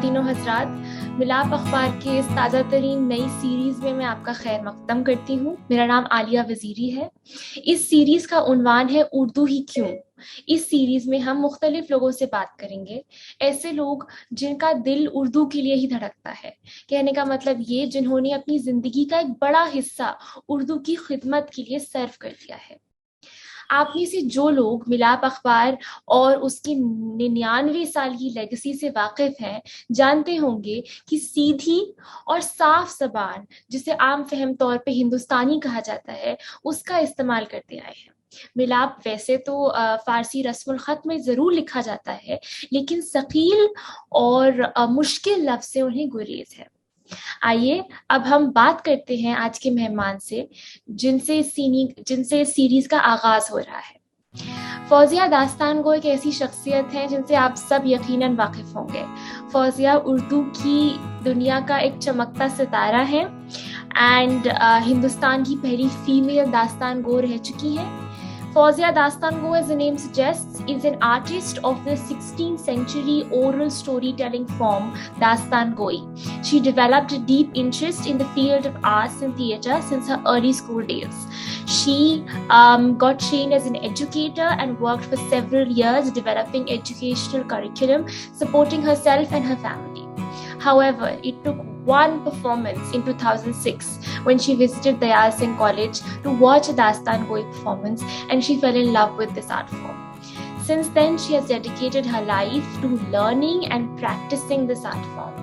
ख्वातीनों हजरात, मिलाप अखबार के इस ताज़ा तरीन नई सीरीज़ में मैं आपका खैर मकदम करती हूँ। मेरा नाम आलिया वज़ीरी है। इस सीरीज़ का उन्वान है उर्दू ही क्यों। इस सीरीज़ में हम मुख्तलिफ लोगों से बात करेंगे, ऐसे लोग जिनका दिल उर्दू के लिए ही धड़कता है। कहने का मतलब ये, जिन्होंने अपनी ज़िंदगी का एक बड़ा हिस्सा उर्दू की खिदमत के लिए सर्व कर दिया है। आप में से जो लोग मिलाप अखबार और उसकी 99 साल की लेगेसी से वाकिफ हैं, जानते होंगे कि सीधी और साफ जबान, जिसे आम फहम तौर पे हिंदुस्तानी कहा जाता है, उसका इस्तेमाल करते आए हैं। मिलाप वैसे तो फारसी रस्मुल खत में जरूर लिखा जाता है, लेकिन सकील और मुश्किल लफ्ज से उन्हें गुरेज है। आइए अब हम बात करते हैं आज के मेहमान से, जिनसे इस सीरीज का आगाज हो रहा है। फौजिया दास्तान गो एक ऐसी शख्सियत है जिनसे आप सब यकीनन वाकिफ होंगे। फौजिया उर्दू की दुनिया का एक चमकता सितारा है एंड हिंदुस्तान की पहली फीमेल दास्तान गो रह चुकी हैं। Fawzia Dastango, as the name suggests, is an artist of the 16th century oral storytelling form Dastan Goi. She developed a deep interest in the field of arts and theatre since her early school days. She got trained as an educator and worked for several years developing educational curriculum, supporting herself and her family. However, it took one performance in 2006 when she visited Dayal Singh College to watch a Dastan Goi performance, and she fell in love with this art form. Since then, she has dedicated her life to learning and practicing this art form.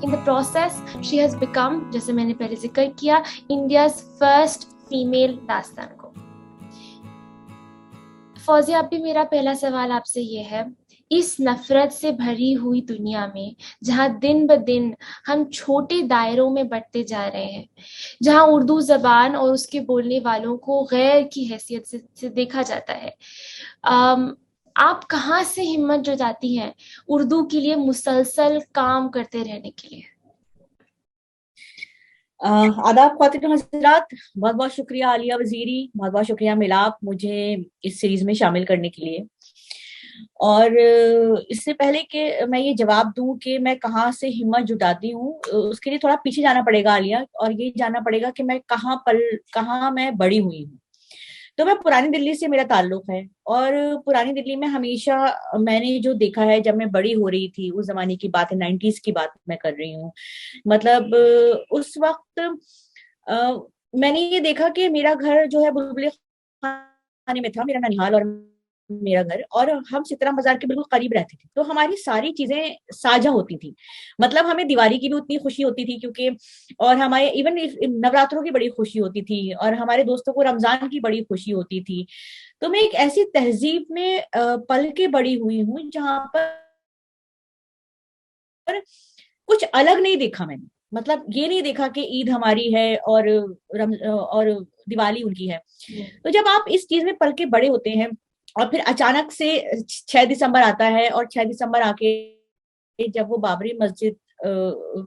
In the process, she has become, जैसे मैंने पहले जिक्र किया, India's first female Dastan Goi. Fauzia, अब भी मेरा पहला सवाल आपसे ये है, इस नफरत से भरी हुई दुनिया में, जहां दिन ब दिन हम छोटे दायरों में बढ़ते जा रहे हैं, जहां उर्दू जबान और उसके बोलने वालों को गैर की हैसियत से देखा जाता है, आप कहाँ से हिम्मत जुटाती हैं उर्दू के लिए मुसलसल काम करते रहने के लिए? आदाब ख्वातीन हज़रात, बहुत बहुत शुक्रिया आलिया वजीरी, बहुत बहुत शुक्रिया मिलाप मुझे इस सीरीज में शामिल करने के लिए। और इससे पहले कि मैं ये जवाब दूं कि मैं कहाँ से हिम्मत जुटाती हूँ, उसके लिए थोड़ा पीछे जाना पड़ेगा आलिया, और ये जानना पड़ेगा कि मैं कहाँ मैं बड़ी हुई हूँ। तो मैं पुरानी दिल्ली से मेरा ताल्लुक है, और पुरानी दिल्ली में हमेशा मैंने जो देखा है, जब मैं बड़ी हो रही थी, उस जमाने की बात है, 90s की बात मैं कर रही हूँ। मतलब उस वक्त मैंने ये देखा कि मेरा घर जो है बुलबुल खाने में था, मेरा ननिहाल और मेरा घर, और हम सितरा बाजार के बिल्कुल करीब रहते थे, तो हमारी सारी चीजें साझा होती थी। मतलब हमें दिवाली की भी उतनी खुशी होती थी, क्योंकि और हमारे इवन नवरात्रों की बड़ी खुशी होती थी, और हमारे दोस्तों को रमजान की बड़ी खुशी होती थी। तो मैं एक ऐसी तहजीब में पल के बड़ी हुई हूँ जहां पर कुछ अलग नहीं देखा मैंने। मतलब ये नहीं देखा कि ईद हमारी है और दिवाली उनकी है। तो जब आप इस चीज में पल के बड़े होते हैं, और फिर अचानक से 6 दिसंबर आता है, और 6 दिसंबर आके जब वो बाबरी मस्जिद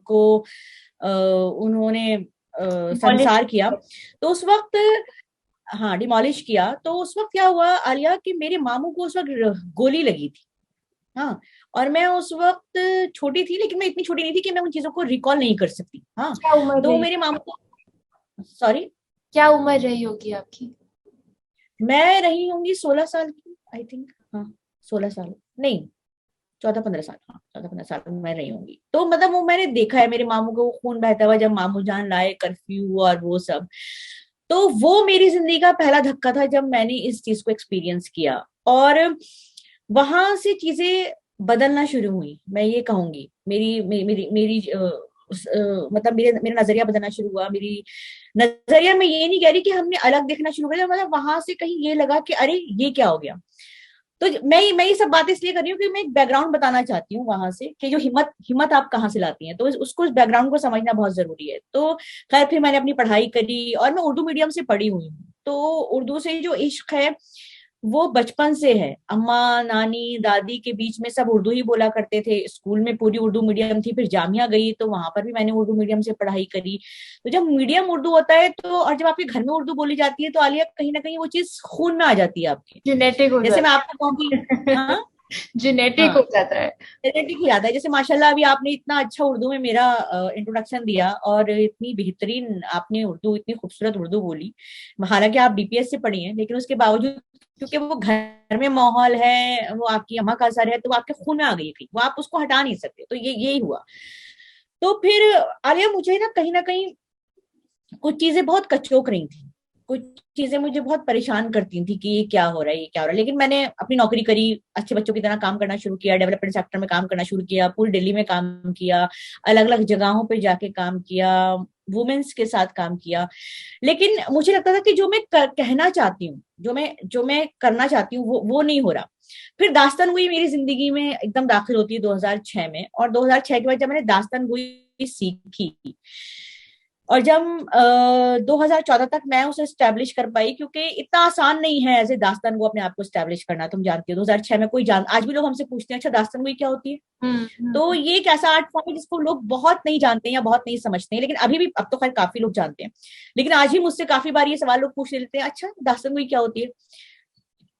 को उन्होंने संसार किया, तो उस वक्त, हाँ, डिमोलिश किया, तो उस वक्त क्या हुआ आलिया कि मेरे मामू को उस वक्त गोली लगी थी। हाँ, और मैं उस वक्त छोटी थी, लेकिन मैं इतनी छोटी नहीं थी कि मैं उन चीजों को रिकॉल नहीं कर सकती। हाँ, क्या उम्र तो रही, मेरे मामू को, सॉरी, क्या उम्र रही होगी आपकी? मैं रही होंगी 16 साल की, आई थिंक। हाँ, 16 साल नहीं, 14-15 साल, हाँ 14-15 साल मैं रही होंगी। तो मतलब वो मैंने देखा है मेरे मामू को खून बहता हुआ, जब मामू जान लाए कर्फ्यू और वो सब। तो वो मेरी जिंदगी का पहला धक्का था जब मैंने इस चीज को एक्सपीरियंस किया, और वहां से चीजें बदलना शुरू हुई। मैं ये कहूंगी मेरी मेरी मेरी, मेरी मतलब मेरा नजरिया बदलना शुरू हुआ। मेरी नजरिया, मैं ये नहीं कह रही कि हमने अलग देखना शुरू कर दिया, मतलब वहां से कहीं ये लगा कि अरे ये क्या हो गया। तो मैं ये सब बातें इसलिए कर रही हूँ कि मैं एक बैकग्राउंड बताना चाहती हूँ वहां से, कि जो हिम्मत आप कहाँ से लाती हैं, तो उसको, इस बैकग्राउंड को समझना बहुत जरूरी है। तो खैर, फिर मैंने अपनी पढ़ाई करी, और मैं उर्दू मीडियम से पढ़ी हुई हूँ। तो उर्दू से जो इश्क है वो बचपन से है। अम्मा, नानी, दादी के बीच में सब उर्दू ही बोला करते थे। स्कूल में पूरी उर्दू मीडियम थी, फिर जामिया गई तो वहां पर भी मैंने उर्दू मीडियम से पढ़ाई करी। तो जब मीडियम उर्दू होता है, तो और जब आपके घर में उर्दू बोली जाती है, तो आलिया कहीं ना कहीं वो चीज खून में आ जाती है आपके। जेनेटिक हो जैसे मैं जाता आपको कहूँगी, है। हाँ, जेनेटिक हाँ, हो जाता है। जेनेटिक हो जाता है। जैसे माशाल्लाह अभी आपने इतना अच्छा उर्दू में मेरा इंट्रोडक्शन दिया, और इतनी बेहतरीन आपने उर्दू, इतनी खूबसूरत उर्दू बोली। हालांकि आप डीपीएस से पढ़ी हैं, लेकिन उसके बावजूद क्योंकि वो घर में माहौल है, वो आपकी अम्मा का असर है, तो वो आपके खून में आ गई थी, वो आप उसको हटा नहीं सकते। तो ये यही हुआ। तो फिर आलिया, मुझे ना कहीं कुछ चीजें बहुत कचोक रही थी, कुछ चीजें मुझे बहुत परेशान करती थी कि ये क्या हो रहा है, ये क्या हो रहा है। लेकिन मैंने अपनी नौकरी करी, अच्छे बच्चों की तरह काम करना शुरू किया, डेवलपमेंट सेक्टर में काम करना शुरू किया, पूरी दिल्ली में काम किया, अलग अलग जगहों पे जाके काम किया, वुमेन्स के साथ काम किया। लेकिन मुझे लगता था कि जो मैं कहना चाहती हूँ, जो मैं करना चाहती हूँ, वो नहीं हो रहा। फिर दास्तान गोई मेरी जिंदगी में एकदम दाखिल होती है 2006 में, और 2006 के बाद जब मैंने दास्तान गोई सीखी, और जब 2014 तक मैं उसे स्टैब्लिश कर पाई, क्योंकि इतना आसान नहीं है एज ए दास्तान को अपने आप को स्टैब्लिश करना। तुम जानती हो 2006 में कोई जान, आज भी लोग हमसे पूछते हैं अच्छा दास्तान गोई क्या होती है। तो हम्म। ये एक ऐसा आर्ट फॉर्म है जिसको लोग बहुत नहीं जानते हैं या बहुत नहीं समझते हैं, लेकिन अभी भी, अब तो खैर काफी लोग जानते हैं, लेकिन आज भी मुझसे काफी बार ये सवाल लोग पूछ लेते हैं, अच्छा दास्तान गोई क्या होती है।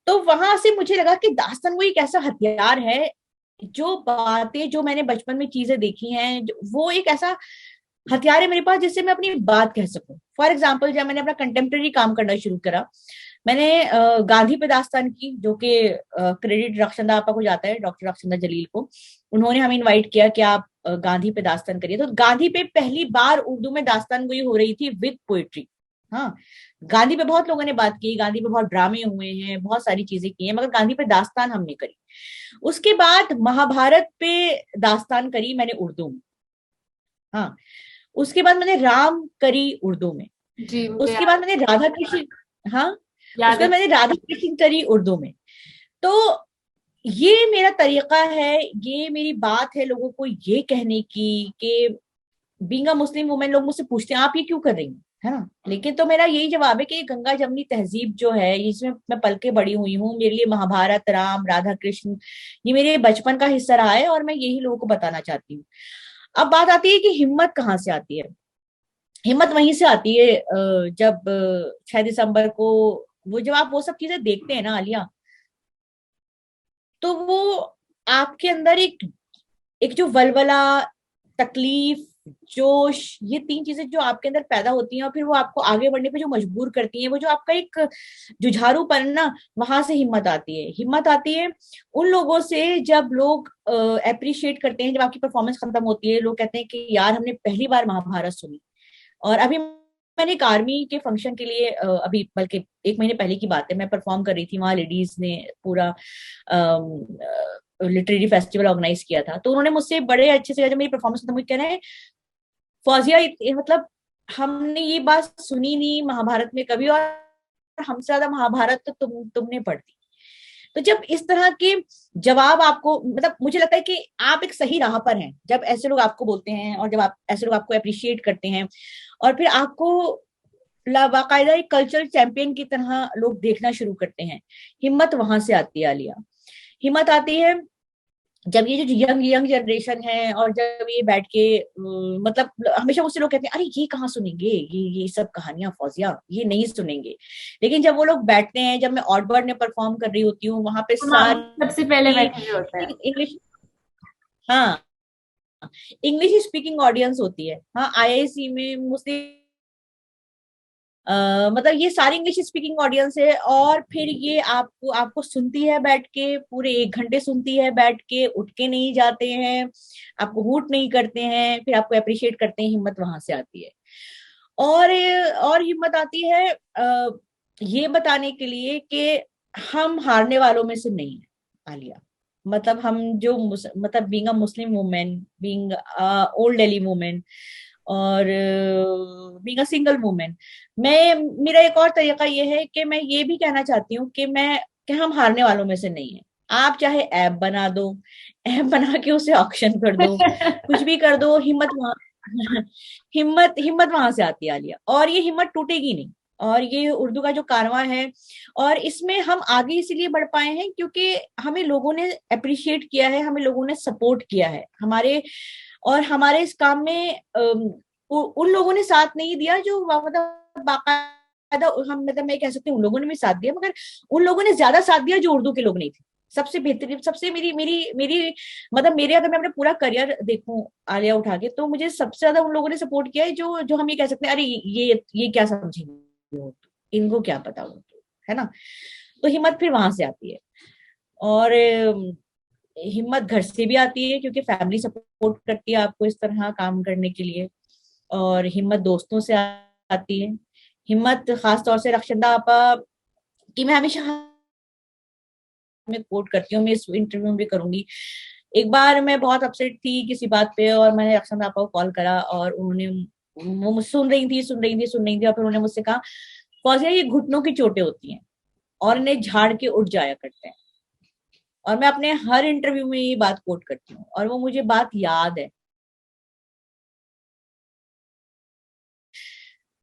तो वहां से मुझे लगा कि दास्तान गोई एक ऐसा हथियार है, जो बातें, जो मैंने बचपन में चीजें देखी हैं, वो एक ऐसा हथियार है मेरे पास जिससे मैं अपनी बात कह सकूं। फॉर एग्जाम्पल, जब मैंने अपना कंटेम्प्रेरी काम करना शुरू करा, मैंने गांधी पे दास्तान की, जो कि क्रेडिट रक्षंदा आपा को जाता है, डॉक्टर रक्षंदा जलील को। उन्होंने हमें इनवाइट किया कि आप गांधी पे दास्तान करिए। तो गांधी पे पहली बार उर्दू में दास्तान गोई हो रही थी विद पोएट्री। हाँ, गांधी पे बहुत लोगों ने बात की, गांधी पे बहुत ड्रामे हुए हैं, बहुत सारी चीजें की हैं, मगर गांधी पे दास्तान हमने करी। उसके बाद महाभारत पे दास्तान करी मैंने उर्दू में। हाँ, उसके बाद मैंने राम करी उर्दू में। जी, मुझे उसके बाद याद मैंने राधा कृष्ण, हाँ, याद उसके है। बाद मैंने राधा कृष्ण करी उर्दू में। तो ये मेरा तरीका है, ये मेरी बात है लोगों को ये कहने की कि बीइंग अ मुस्लिम वुमेन, लोग मुझसे पूछते हैं आप ये क्यों कर रही हैं, है ना। लेकिन तो मेरा यही जवाब है कि गंगा जमनी तहजीब जो है, इसमें मैं पल के बड़ी हुई हूँ, मेरे लिए महाभारत, राम, राधा कृष्ण, ये मेरे बचपन का हिस्सा रहा है, और मैं यही लोगों को बताना चाहती हूँ। अब बात आती है कि हिम्मत कहाँ से आती है। हिम्मत वहीं से आती है जब 6 दिसंबर को, वो जब आप वो सब चीजें देखते हैं ना आलिया, तो वो आपके अंदर एक एक जो वलवला, तकलीफ, जोश, ये तीन चीजें जो आपके अंदर पैदा होती हैं, और फिर वो आपको आगे बढ़ने पे जो मजबूर करती हैं, वो जो आपका एक जुझारूपन ना, वहां से हिम्मत आती है। हिम्मत आती है उन लोगों से जब लोग अप्रिशिएट करते हैं, जब आपकी परफॉर्मेंस खत्म होती है, लोग कहते हैं कि यार हमने पहली बार महाभारत सुनी। और अभी मैंने एक आर्मी के फंक्शन के लिए अभी बल्कि 1 महीने पहले की बात है, मैं परफॉर्म कर रही थी वहां, लेडीज ने पूरा लिटरेरी फेस्टिवल ऑर्गेनाइज किया था। तो उन्होंने मुझसे बड़े अच्छे से, जब मेरी परफॉर्मेंस खत्म हुई, कह रहे हैं फौजिया मतलब हमने ये बात सुनी नहीं महाभारत में कभी, और हमसे ज्यादा महाभारत तो तुमने पढ़ दी। तो जब इस तरह के जवाब आपको, मतलब मुझे लगता है कि आप एक सही राह पर हैं जब ऐसे लोग आपको बोलते हैं, और जब आप ऐसे लोग आपको अप्रिशिएट करते हैं, और फिर आपको बाकायदा एक कल्चरल चैंपियन की तरह लोग देखना शुरू करते हैं। हिम्मत वहां से आती है आलिया। हिम्मत आती है जब ये जो यंग यंग जनरेशन है, और जब ये बैठ के मतलब हमेशा मुझसे लोग कहते हैं अरे ये कहाँ सुनेंगे, ये सब कहानियां फौजिया, ये नहीं सुनेंगे। लेकिन जब वो लोग बैठते हैं, जब मैं ऑडबर्ड में परफॉर्म कर रही होती हूँ, वहां पे तो मामू सबसे पहले सारी बैठे हुए होते हैं। इंग्लिश, हाँ, इंग्लिश स्पीकिंग ऑडियंस होती है। हाँ, आईआईसी में मुस्लिम मतलब ये सारी इंग्लिश स्पीकिंग ऑडियंस है, और फिर ये आपको आपको सुनती है बैठ के, पूरे 1 घंटे सुनती है बैठ के, उठ के नहीं जाते हैं, आपको हूट नहीं करते हैं, फिर आपको अप्रिशिएट करते हैं। हिम्मत वहां से आती है। और और हिम्मत आती है ये बताने के लिए कि हम हारने वालों में से नहीं है आलिया। मतलब हम जो मतलब being a Muslim women, being old Delhi women, और बीइंग अ सिंगल वुमेन, मैं, मेरा एक और तरीका ये है कि मैं ये भी कहना चाहती हूँ कि मैं, कि हम हारने वालों में से नहीं है। आप चाहे ऐप बना दो, ऐप बना के उसे ऑक्शन कर दो, कुछ भी कर दो, हिम्मत वहां हिम्मत हिम्मत वहां से आती है आलिया, और ये हिम्मत टूटेगी नहीं। और ये उर्दू का जो कारवां है, और इसमें हम आगे इसीलिए बढ़ पाए हैं क्योंकि हमें लोगों ने अप्रिशिएट किया है, हमें लोगों ने सपोर्ट किया है हमारे, और हमारे इस काम में उन लोगों ने साथ नहीं दिया जो मतलब बाकायदा, हम मतलब मैं कह सकती हूँ उन लोगों ने भी साथ दिया, मगर उन लोगों ने ज्यादा साथ दिया जो उर्दू के लोग नहीं थे। सबसे बेहतरीन, सबसे मेरी मेरी मेरी मतलब मेरे, अगर मैं अपना पूरा करियर देखूं आलिया उठा के, तो मुझे सबसे ज्यादा उन लोगों ने सपोर्ट किया है जो जो हम ये कह सकते हैं, अरे ये क्या समझेंगे वो, इनको क्या पता वो, है ना। तो हिम्मत फिर वहां से आती है। और हिम्मत घर से भी आती है क्योंकि फैमिली सपोर्ट करती है आपको इस तरह काम करने के लिए। और हिम्मत दोस्तों से आती है। हिम्मत खास तौर से रक्षंदा आपा की मैं हमेशा मैं कोट करती हूँ, मैं इस इंटरव्यू में भी करूंगी। एक बार मैं बहुत अपसेट थी किसी बात पे, और मैंने रक्षंदा आपा को कॉल करा, और उन्होंने, वो मुझे सुन रही थी, और फिर उन्होंने मुझसे कहा, फौजिया ये घुटनों की चोटें होती हैं और इन्हें झाड़ के उठ जाया करते हैं। और मैं अपने हर इंटरव्यू में ये बात कोट करती हूँ, और वो मुझे बात याद है।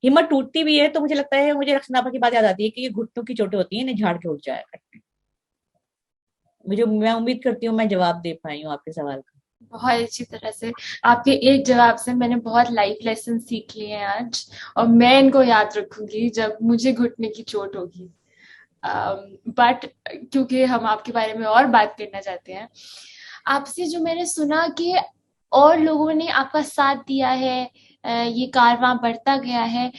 हिम्मत टूटती भी है तो मुझे लगता है, मुझे रक्षनापा की बात याद आती है कि ये घुटनों की चोटें होती हैं, इन्हें झाड़ के उठ जाया करते हैं। मुझे, मैं उम्मीद करती हूँ मैं जवाब दे पाई हूँ आपके सवाल का। बहुत अच्छी तरह से। आपके एक जवाब से मैंने बहुत लाइफ लेसन सीख लिए हैं आज, और मैं इनको याद रखूंगी जब मुझे घुटने की चोट होगी। बट क्योंकि हम आपके बारे में और बात करना चाहते हैं, आपसे जो मैंने सुना कि और लोगों ने आपका साथ दिया है, ये कारवां बढ़ता गया है,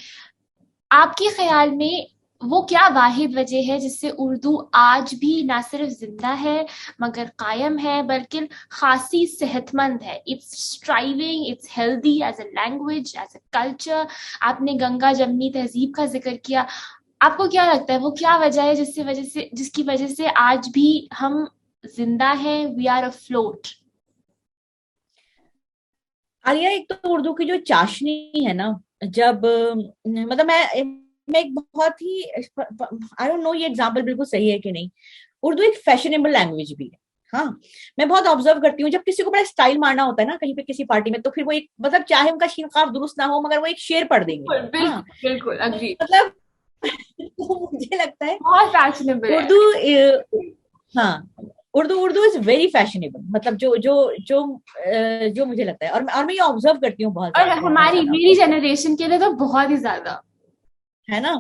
आपके ख्याल में वो क्या वाहिद वजह है जिससे उर्दू आज भी ना सिर्फ जिंदा है मगर कायम है, बल्कि खासी सेहतमंद है? It's striving, it's healthy as a language, as a culture. आपने गंगा जमनी तहजीब का जिक्र किया। आपको क्या लगता है वो क्या वजह है जिसकी वजह से आज भी हम जिंदा हैं, वी आर अफ्लोट? आलिया, एक तो उर्दू की जो चाशनी है ना, जब मतलब मैं एक बहुत ही, आई डोंट नो ये एग्जांपल बिल्कुल सही है कि नहीं, उर्दू एक फैशनेबल लैंग्वेज भी है। हाँ, मैं बहुत ऑब्जर्व करती हूँ, जब किसी को बड़ा स्टाइल मारना होता है ना कहीं पे किसी पार्टी में, तो फिर वो एक, मतलब चाहे उनका शीन खाफ दुरुस्त ना हो, मगर वो एक शेर पढ़ देंगे। बिल्कुल हाँ, बिल्कुल बिल्कुल अग्री। मतलब तो मुझे लगता है बहुत फैशनेबल है। उर्दू, हाँ, Urdu Urdu is very fashionable, मतलब जो मुझे लगता है, और मैं ये ऑब्जर्व करती हूँ बहुत और बहुत हमारी, ज्यादा, मेरी जनरेशन के लिए तो बहुत ही ज्यादा। है ना।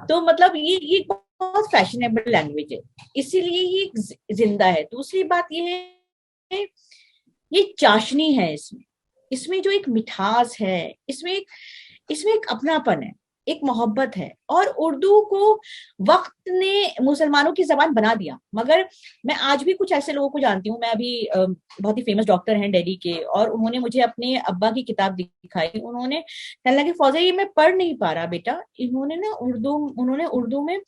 तो मतलब ये बहुत फैशनेबल लैंग्वेज है, इसीलिए ये जिंदा है। दूसरी बात ये है, ये चाशनी है इसमें, इसमें जो एक मिठास है, इसमें एक अपनापन है, एक मोहब्बत है। और उर्दू को वक्त ने मुसलमानों की जबान बना दिया, मगर मैं आज भी कुछ ऐसे लोगों को जानती हूँ। मैं अभी बहुत ही फेमस डॉक्टर हैं दिल्ली के, और उन्होंने मुझे अपने अब्बा की किताब दिखाई। उन्होंने कहने लगे, फौजा ये मैं पढ़ नहीं पा रहा बेटा, उन्होंने उर्दू में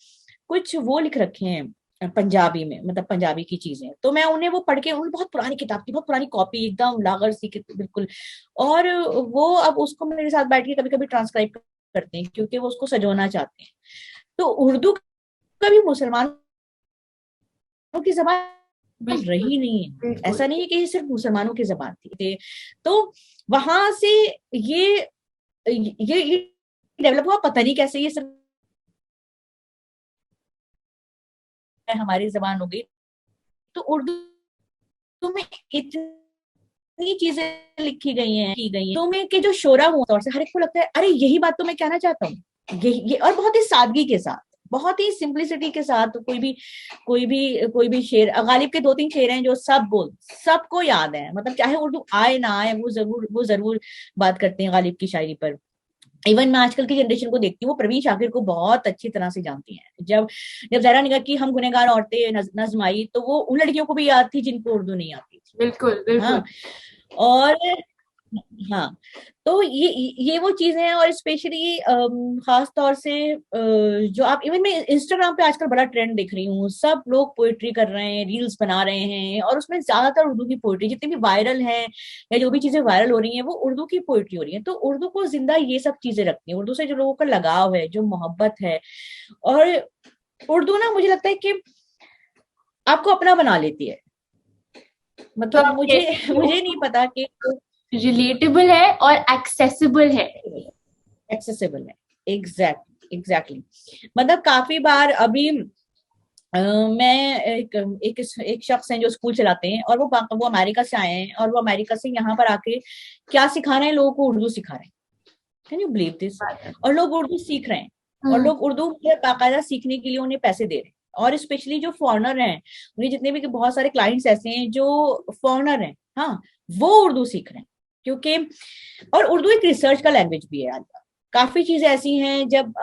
कुछ वो लिख रखे हैं पंजाबी में, मतलब पंजाबी की चीजें। तो मैं उन्हें वो पढ़ के, उन्हें बहुत पुरानी किताब थी, बहुत पुरानी कॉपी, एकदम लागर सी बिल्कुल। और वो अब उसको मेरे साथ बैठ के कभी कभी ट्रांसक्राइब करते हैं, क्योंकि वो उसको सजोना चाहते हैं। तो उर्दू कभी मुसलमानों की जबान बिल्कुल रही नहीं है। बिल्कुल। ऐसा नहीं है कि ये सिर्फ मुसलमानों की जबान थी। तो वहां से ये ये डेवलप हुआ, पता नहीं कैसे ये सिर्फ हमारी जबान हो गई। तो उर्दू में इतनी चीजें लिखी गई हैं, की गई हैं, तो में के जो शोरा हुआ तौर से हर एक को लगता है, अरे यही बात तो मैं कहना चाहता हूँ, ये और बहुत ही सादगी के साथ, बहुत ही सिंपलिसिटी के साथ। कोई भी शेर, गालिब के 2-3 शेर हैं जो सबको याद है, मतलब चाहे उर्दू आए ना आए, वो जरूर बात करते हैं गालिब की शायरी पर। इवन मैं आजकल की जनरेशन को देखती हूँ, वो प्रवीण शाकिर को बहुत अच्छी तरह से जानती हैं। जब जब जहरा निगाह की हम गुनहगार औरतें नज्म आई, तो वो उन लड़कियों को भी याद थी जिनको उर्दू नहीं आती थी। बिल्कुल बिल्कुल। हाँ, और हाँ, तो ये वो चीजें हैं। और स्पेशली खास तौर से जो आप, इवन मैं इंस्टाग्राम पे आजकल बड़ा ट्रेंड देख रही हूँ, सब लोग पोएट्री कर रहे हैं, रील्स बना रहे हैं, और उसमें ज्यादातर उर्दू की पोएट्री, जितनी भी वायरल है या जो भी चीजें वायरल हो रही हैं, वो उर्दू की पोएट्री हो रही है। तो उर्दू को जिंदा ये सब चीजें रखती है, उर्दू से जो लोगों का लगाव है, जो मोहब्बत है। और उर्दू ना, मुझे लगता है कि आपको अपना बना लेती है। तो मतलब आप मुझे कहते मुझे नहीं पता कि रिलेटेबल है और एक्सेसिबल है। एक्सेसिबल है। एग्जैक्टली। मतलब काफी बार अभी मैं एक शख्स हैं जो स्कूल चलाते हैं, और वो अमेरिका से आए हैं, और वो अमेरिका से यहाँ पर आके क्या सिखा रहे हैं, लोगों को उर्दू सिखा रहे हैं। Can you believe this? बात है। और लोग उर्दू सीख रहे हैं, और हम्म। लोग उर्दू बाकायदा सीखने के लिए उन्हें पैसे दे रहे हैं। और स्पेशली जो फॉरेनर हैं, उन्हें जितने भी बहुत सारे क्लाइंट्स ऐसे हैं जो फॉरेनर हैं, हाँ, वो उर्दू सीख रहे हैं क्योंकि, और उर्दू एक रिसर्च का लैंग्वेज भी है। काफी चीजें ऐसी हैं, जब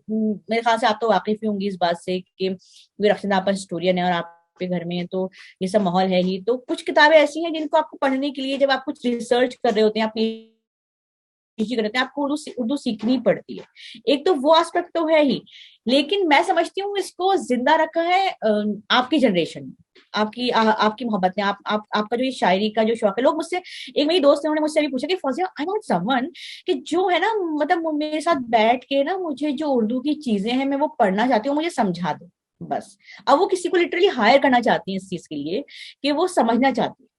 मेरे ख्याल से आप तो वाकिफ ही होंगी इस बात से कि रक्षिता आप हिस्टोरियन है और आपके घर में है तो ये सब माहौल है ही, तो कुछ किताबें ऐसी हैं जिनको आपको पढ़ने के लिए, जब आप कुछ रिसर्च कर रहे होते हैं, आप पीएचडी कर रहे होते हैं, आपको उर्दू सीखनी पड़ती है। एक तो वो एस्पेक्ट तो है ही, लेकिन मैं समझती हूँ इसको जिंदा रखा है आपकी जनरेशन में, आपकी मोहब्बत ने, आपका जो ये शायरी का जो शौक है। लोग मुझसे, एक मेरी दोस्त ने, उन्होंने मुझसे अभी पूछा कि फौजिया, आई वांट समवन कि जो है ना, मतलब मेरे साथ बैठ के ना, मुझे जो उर्दू की चीजें हैं मैं वो पढ़ना चाहती हूँ, मुझे समझा दो बस। अब वो किसी को लिटरली हायर करना चाहती है इस चीज के लिए कि वो समझना चाहती है।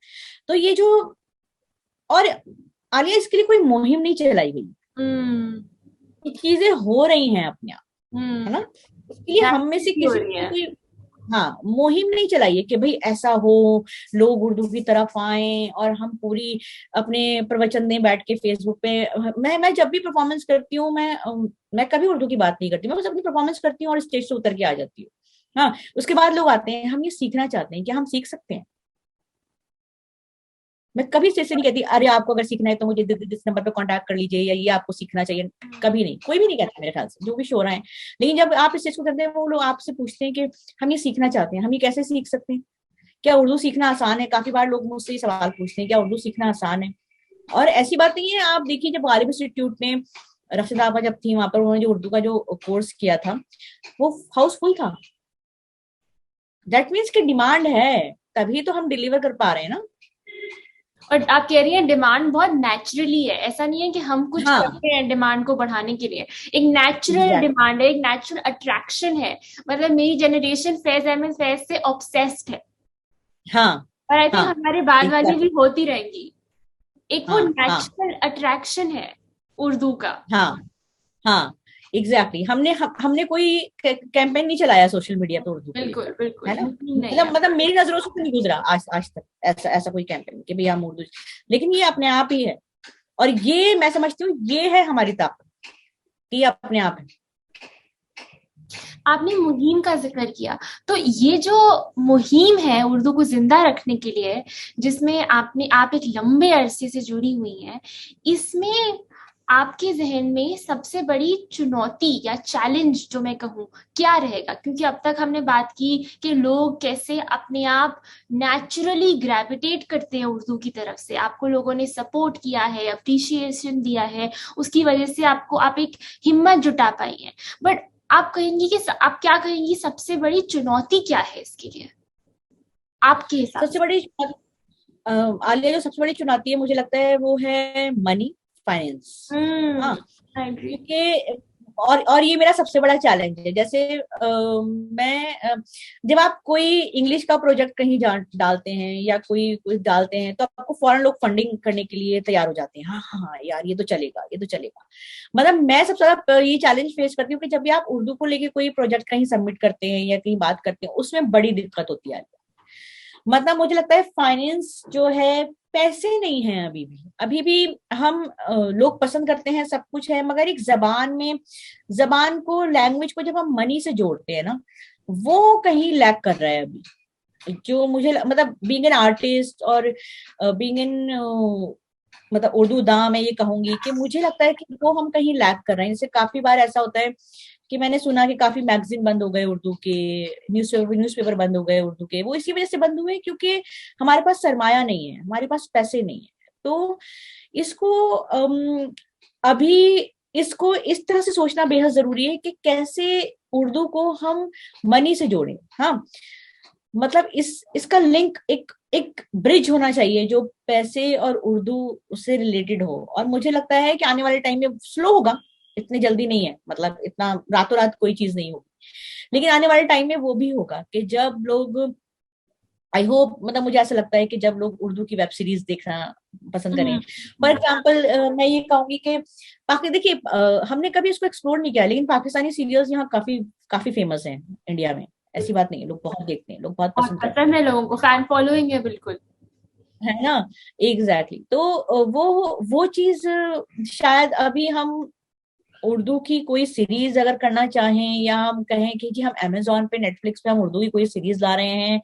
तो ये जो, और आलिया, इसके लिए कोई मुहिम नहीं चलाई गई, ये चीजें हो रही हैं अपने आप, है ना। इसके लिए हम में से किसी को कोई, हाँ, मुहिम नहीं चलाइए कि भाई ऐसा हो, लोग उर्दू की तरफ आए और हम पूरी अपने प्रवचन दें बैठ के फेसबुक पे। मैं जब भी परफॉर्मेंस करती हूँ, मैं कभी उर्दू की बात नहीं करती, मैं बस अपनी परफॉर्मेंस करती हूँ और स्टेज से उतर के आ जाती हूँ। हाँ, उसके बाद लोग आते हैं, हम ये सीखना चाहते हैं कि हम सीख सकते हैं। मैं कभी स्टेज से नहीं कहती अरे आपको अगर सीखना है तो मुझे इस नंबर पे कांटेक्ट कर लीजिए, या ये आपको सीखना चाहिए। कभी नहीं, कोई भी नहीं कहता मेरे ख्याल से, जो भी शो रहा है। लेकिन जब आप स्टेज को करते हैं, वो लोग आपसे पूछते हैं कि हम ये सीखना चाहते हैं, हम ये कैसे सीख सकते हैं, क्या उर्दू सीखना आसान है। काफी बार लोग मुझसे ये सवाल पूछते हैं, क्या उर्दू सीखना आसान है। और ऐसी बात नहीं है, आप देखिए जब गालिब इंस्टीट्यूट में रशीदा आपा जब थी, वहां पर उन्होंने जो उर्दू का जो कोर्स किया था वो हाउसफुल था। दैट मीन्स की डिमांड है, तभी तो हम डिलीवर कर पा रहे हैं ना। और आप कह रही हैं डिमांड बहुत नेचुरली है, ऐसा नहीं है कि हम कुछ हाँ, करते हैं डिमांड को बढ़ाने के लिए। एक नेचुरल एग्जैक्ट, डिमांड है, एक नेचुरल अट्रैक्शन है। मतलब मेरी जनरेशन फैज अहमद फैज से ऑब्सेस्ड है, हाँ, और आई थिंक हाँ, हमारे बाद वाली भी एग्जैक्ट, होती रहेंगी। एक वो हाँ, हाँ, नेचुरल अट्रैक्शन है उर्दू का। हाँ, हाँ, एग्जैक्टली। हमने कोई कैंपेन नहीं चलाया सोशल मीडिया पे उर्दू के लिए, बिल्कुल बिल्कुल, है ना। नहीं है। मतलब मेरी नजरों से तो नहीं गुजरा आज तक ऐसा ऐसा कोई कैंपेन कि भैया हम उर्दू, लेकिन ये अपने आप ही है। और ये मैं समझती हूँ ये है हमारी ताकत, कि ये अपने आप है। आपने मुहिम का जिक्र किया, तो ये जो मुहिम है उर्दू को जिंदा रखने के लिए, जिसमें आप एक लंबे अरसे से जुड़ी हुई हैं, इसमें आपके जहन में सबसे बड़ी चुनौती या चैलेंज जो मैं कहूँ क्या रहेगा? क्योंकि अब तक हमने बात की कि लोग कैसे अपने आप नेचुरली ग्रेविटेट करते हैं उर्दू की तरफ से, आपको लोगों ने सपोर्ट किया है, अप्रिशिएशन दिया है, उसकी वजह से आप एक हिम्मत जुटा पाई हैं। बट आप क्या कहेंगी सबसे बड़ी चुनौती क्या है इसके लिए आपके हिसाब सबसे से? बड़ी आलिया, जो सबसे बड़ी चुनौती है मुझे लगता है वो है मनी, फाइनेंस। हाँ, आई एग्री। क्योंकि और ये मेरा सबसे बड़ा चैलेंज है। जैसे मैं जब आप कोई इंग्लिश का प्रोजेक्ट कहीं डालते हैं या कोई कुछ डालते हैं, तो आपको फॉरेन लोग फंडिंग करने के लिए तैयार हो जाते हैं। हाँ, हाँ, हाँ, यार ये तो चलेगा, ये तो चलेगा। मतलब मैं सबसे ज्यादा ये चैलेंज फेस करती हूँ कि जब भी आप उर्दू को लेके कोई प्रोजेक्ट कहीं सबमिट करते हैं या कहीं बात करते हैं, उसमें बड़ी दिक्कत होती है। मतलब मुझे लगता है फाइनेंस जो है, पैसे नहीं है अभी भी हम लोग पसंद करते हैं, सब कुछ है, मगर एक जबान को, लैंग्वेज को जब हम मनी से जोड़ते हैं ना, वो कहीं लैक कर रहा है अभी। जो मुझे मतलब बीइंग एन आर्टिस्ट और बीइंग एन, मतलब उर्दू दां, मैं ये कहूंगी कि मुझे लगता है कि वो हम कहीं लैक कर रहे हैं। जैसे काफी बार ऐसा होता है कि मैंने सुना कि काफी मैगजीन बंद हो गए उर्दू के, न्यूज़पेपर बंद हो गए उर्दू के। वो इसी वजह से बंद हुए क्योंकि हमारे पास सरमाया नहीं है, हमारे पास पैसे नहीं है। तो इसको अभी इसको इस तरह से सोचना बेहद जरूरी है कि कैसे उर्दू को हम मनी से जोड़ें। हाँ, मतलब इसका लिंक, एक एक ब्रिज होना चाहिए जो पैसे और उर्दू से रिलेटेड हो। और मुझे लगता है कि आने वाले टाइम में स्लो होगा, इतनी जल्दी नहीं है, मतलब इतना रातों रात कोई चीज नहीं होगी, लेकिन आने वाले टाइम में वो भी होगा कि जब लोग, आई होप, मतलब मुझे ऐसा लगता है कि जब लोग उर्दू की वेब सीरीज देखना पसंद करें। फॉर एग्जाम्पल मैं ये कहूंगी कि देखिए हमने कभी इसको एक्सप्लोर नहीं किया, लेकिन पाकिस्तानी सीरियल्स यहाँ काफी काफी फेमस हैं इंडिया में। ऐसी बात नहीं है, लोग बहुत देखते हैं, लोग बहुत बहुत पसंद करते पसंद है लोगों को, फैन फॉलोइंग है बिल्कुल। हैं, है ना। एग्जैक्टली, तो वो चीज शायद अभी हम उर्दू की कोई सीरीज अगर करना चाहें, या हम कहें कि जी हम अमेजोन पे, नेटफ्लिक्स पे हम उर्दू की कोई सीरीज ला रहे हैं,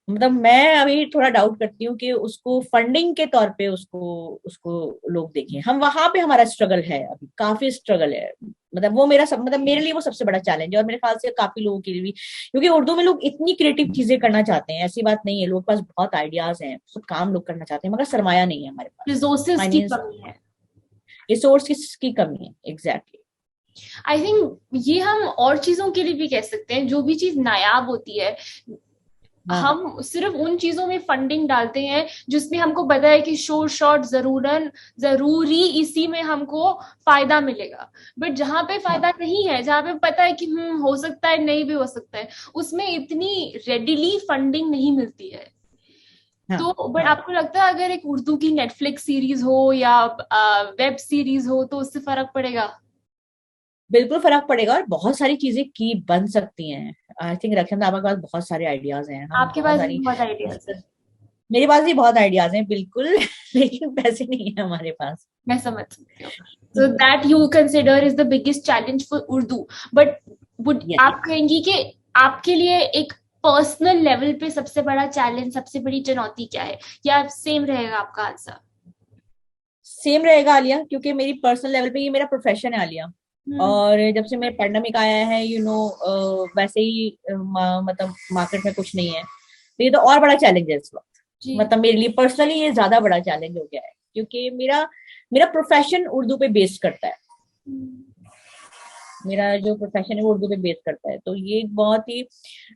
मतलब मैं अभी थोड़ा डाउट करती हूँ कि उसको फंडिंग के तौर पे उसको उसको लोग देखें। हम वहां पे हमारा स्ट्रगल है, अभी काफी स्ट्रगल है। मतलब वो मेरा मतलब मेरे लिए वो सबसे बड़ा चैलेंज है, और मेरे ख्याल से काफी लोगों के लिए भी, क्योंकि उर्दू में लोग इतनी क्रिएटिव चीजें करना चाहते हैं, ऐसी बात नहीं है, लोग पास बहुत आइडियाज हैं, सब काम लोग करना चाहते हैं, मगर सरमाया नहीं है हमारे पास, रिसोर्सेज की फाइनेंस, कमी है। रिसोर्स की कमी है, एग्जैक्टली। आई थिंक ये हम और चीजों के लिए भी कह सकते हैं, जो भी चीज नायाब होती है, हाँ हम सिर्फ उन चीजों में फंडिंग डालते हैं जिसमें हमको पता है कि शोर शॉर्ट जरूरी इसी में हमको फायदा मिलेगा। बट जहां पे हाँ फायदा नहीं है, जहां पे पता है कि हो सकता है, नहीं भी हो सकता है, उसमें इतनी रेडिली फंडिंग नहीं मिलती है। हाँ तो बट हाँ, आपको लगता है अगर एक उर्दू की नेटफ्लिक्स सीरीज हो या वेब सीरीज हो तो उससे फर्क पड़ेगा? बिल्कुल फर्क पड़ेगा, और बहुत सारी चीजें की बन सकती हैं। आई थिंक रक्षन दामा के पास बहुत सारे आइडियाज हैं, हम आपके बहुत पास भी सारी, बहुत आइडियाज है। मेरे पास भी बहुत आइडियाज हैं बिल्कुल। लेकिन पैसे नहीं है हमारे पास। मैं समझ सकती हूँ। So that you consider is the biggest challenge for Urdu. But would yes, आप कहेंगी कि आपके लिए एक पर्सनल लेवल पे सबसे बड़ा चैलेंज, सबसे बड़ी चुनौती क्या है, या सेम रहेगा आपका आंसर? सेम रहेगा आलिया, क्योंकि मेरी पर्सनल लेवल पे ये मेरा प्रोफेशन है आलिया। हम्म। और जब से मैं पैंडेमिक आया है, वैसे ही मतलब मार्केट में कुछ नहीं है, तो ये तो और बड़ा चैलेंज है इस वक्त। जी। मतलब मेरे लिए पर्सनली ये ज्यादा बड़ा चैलेंज हो गया है, क्योंकि मेरा मेरा प्रोफेशन उर्दू पे बेस करता है। हम्म। मेरा जो प्रोफेशन है वो उर्दू पे बेस करता है, तो ये एक बहुत ही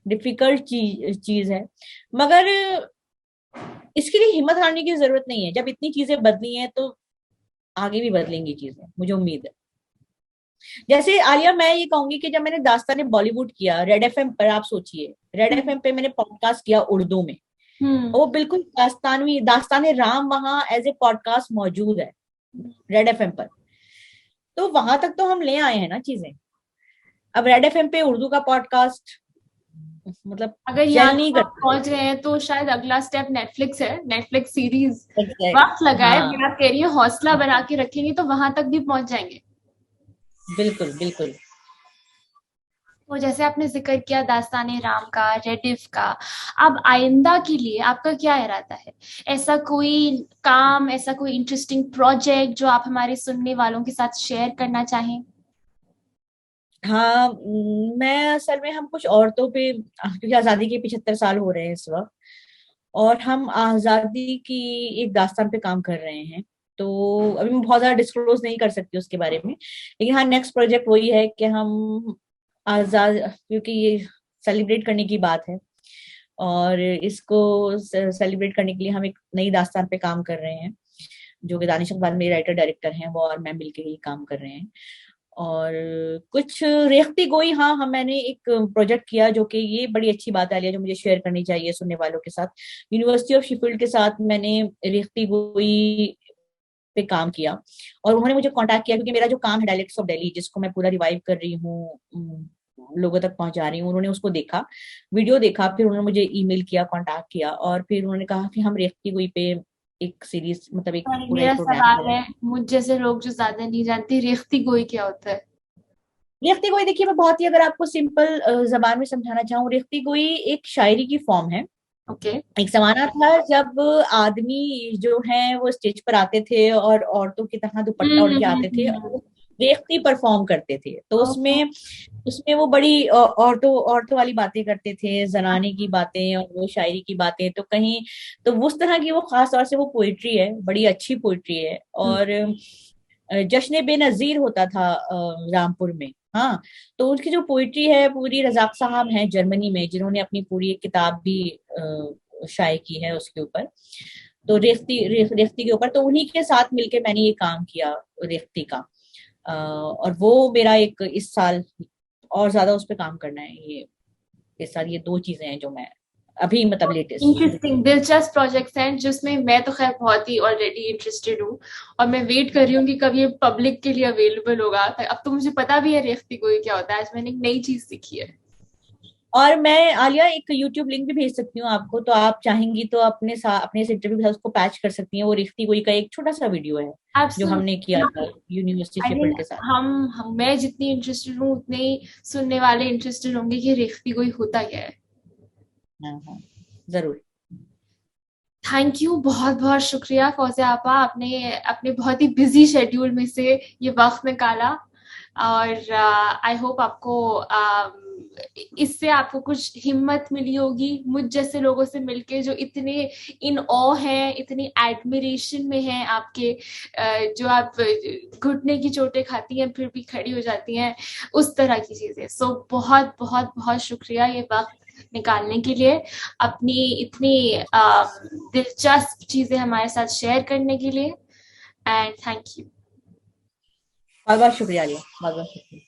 डिफिकल्ट चीज है। मगर इसके लिए हिम्मत हारने की जरूरत नहीं है, जब इतनी चीजें बदली हैं तो आगे भी बदलेंगी चीजें, मुझे उम्मीद है। जैसे आलिया, मैं ये कहूंगी कि जब मैंने दास्तान बॉलीवुड किया रेड एफएम पर, आप सोचिए, रेड हम्म। एफएम पे मैंने पॉडकास्ट किया उर्दू में, हम्म। वो बिल्कुल दास्तान राम वहां एज ए पॉडकास्ट मौजूद है रेड एफएम पर। तो वहां तक तो हम ले आए हैं ना चीजें। अब रेड एफएम पे उर्दू का पॉडकास्ट मतलब अगर यहाँ जेल नहीं तक आप करता। पहुंच गए हैं तो शायद अगला स्टेप नेटफ्लिक्स है, नेटफ्लिक्स सीरीज। वक्त एग्जैक्ट, लगाए, हाँ, बट आप कह रही हैं हौसला बना के रखेंगे तो वहां तक भी पहुंच जाएंगे। बिल्कुल बिल्कुल। तो जैसे आपने जिक्र किया दास्ताने राम का, रेडिफ का, अब आइंदा के लिए आपका क्या इरादा है? ऐसा कोई काम, ऐसा कोई इंटरेस्टिंग प्रोजेक्ट जो आप हमारे सुनने वालों के साथ शेयर करना चाहें? हाँ, मैं असल में, हम कुछ औरतों पे, क्योंकि आजादी के 75 साल हो रहे हैं इस वक्त, और हम आजादी की एक दास्तान पे काम कर रहे हैं। तो अभी मैं बहुत ज्यादा डिस्क्लोज नहीं कर सकती उसके बारे में, लेकिन हाँ, नेक्स्ट प्रोजेक्ट वही है कि हम आजाद, क्योंकि ये सेलिब्रेट करने की बात है, और इसको सेलिब्रेट करने के लिए हम एक नई दास्तान पे काम कर रहे हैं, जो कि दानिश इकबाल मेरे राइटर डायरेक्टर हैं, वो और मैं मिलके ही काम कर रहे हैं। और कुछ रेख्ती गोई, हाँ, मैंने एक प्रोजेक्ट किया, जो कि ये बड़ी अच्छी बात है, जो मुझे शेयर करनी चाहिए सुनने वालों के साथ। यूनिवर्सिटी ऑफ शिफील्ड के साथ मैंने रेख्ती गोई पे काम किया, और उन्होंने मुझे कांटेक्ट किया, क्योंकि मेरा जो काम है डायलेक्ट्स ऑफ दिल्ली, जिसको मैं पूरा रिवाइव कर रही हूँ, लोगों तक पहुंचा रही हूँ, उन्होंने उसको देखा, वीडियो देखा, फिर उन्होंने मुझे ईमेल किया, कांटेक्ट किया, और फिर उन्होंने कहा कि हम रेख्ती गोई पे एक सीरीज, मतलब एक और पूरा मेरा एक प्रोग्राम सवाल करें। है, मुझ जैसे लोग जो ज्यादा नहीं जानते, रेख्ती गोई क्या होता है? रेख्ती गोई, देखिए, मैं बहुत ही, अगर आपको सिंपल जबान में समझाना चाहूँ, रेख्ती गोई एक शायरी की फॉर्म है। ओके। एक जमाना था जब आदमी जो है वो स्टेज पर आते थे और औरतों की तरह दुपट्टा उड़ के आते थे, और वो रेख्ती परफॉर्म करते थे। तो ओके। उसमें उसमें वो बड़ी औरतों औरतों वाली बातें करते थे, जनाने की बातें और वो शायरी की बातें, तो कहीं, तो उस तरह की वो खास तौर से वो पोइट्री है, बड़ी अच्छी पोइट्री है। और जश्न बेनजीर होता था रामपुर में, हाँ। तो उनकी जो पोइट्री है पूरी, रजाक साहब हैं जर्मनी में, जिन्होंने अपनी पूरी एक किताब भी शाये की है उसके ऊपर, तो रेख्ती के ऊपर, तो उन्हीं के साथ मिलके मैंने ये काम किया रेख्ती का। और वो मेरा एक इस साल और ज्यादा उस पर काम करना है, ये इस साल ये दो चीजें हैं जो मैं अभी, मतलब लेटेस्ट शुरू की। इंटरेस्टिंग, दिलचस्प प्रोजेक्ट्स हैं जिसमें मैं तो खैर बहुत ही ऑलरेडी इंटरेस्टेड हूँ, और मैं वेट कर रही हूँ कि कब ये पब्लिक के लिए अवेलेबल होगा। अब तो मुझे पता भी है रेख्ती गोई क्या होता है, आज मैंने एक नई चीज सीखी है। और मैं आलिया एक यूट्यूब लिंक भी भेज सकती हूँ आपको, तो आप चाहेंगी तो अपने इस इंटरव्यू के साथ उसको पैच कर सकती हैं। वो रिश्ती कोई का एक छोटा सा वीडियो है जो हमने किया था यूनिवर्सिटी आई शेफर्ड थिंक के साथ। मैं जितनी इंटरेस्टेड हूँ उतने ही सुनने वाले इंटरेस्टेड होंगे कि रेखती कोई होता क्या है। हाँ हाँ, जरूर। थैंक यू, बहुत बहुत शुक्रिया फौजिया आपा, आपने अपने बहुत ही बिजी शेड्यूल में से ये वक्त निकाला। और आई होप आपको इससे आपको कुछ हिम्मत मिली होगी मुझ जैसे लोगों से मिलके जो इतने इन ऑ हैं, इतनी एडमिरेशन में हैं आपके, जो आप घुटने की चोटें खाती हैं फिर भी खड़ी हो जाती हैं, उस तरह की चीजें। सो बहुत बहुत बहुत शुक्रिया ये वक्त निकालने के लिए, अपनी इतनी दिलचस्प चीजें हमारे साथ शेयर करने के लिए। And thank you. बहुत बहुत शुक्रिया आलिया, बहुत बहुत शुक्रिया।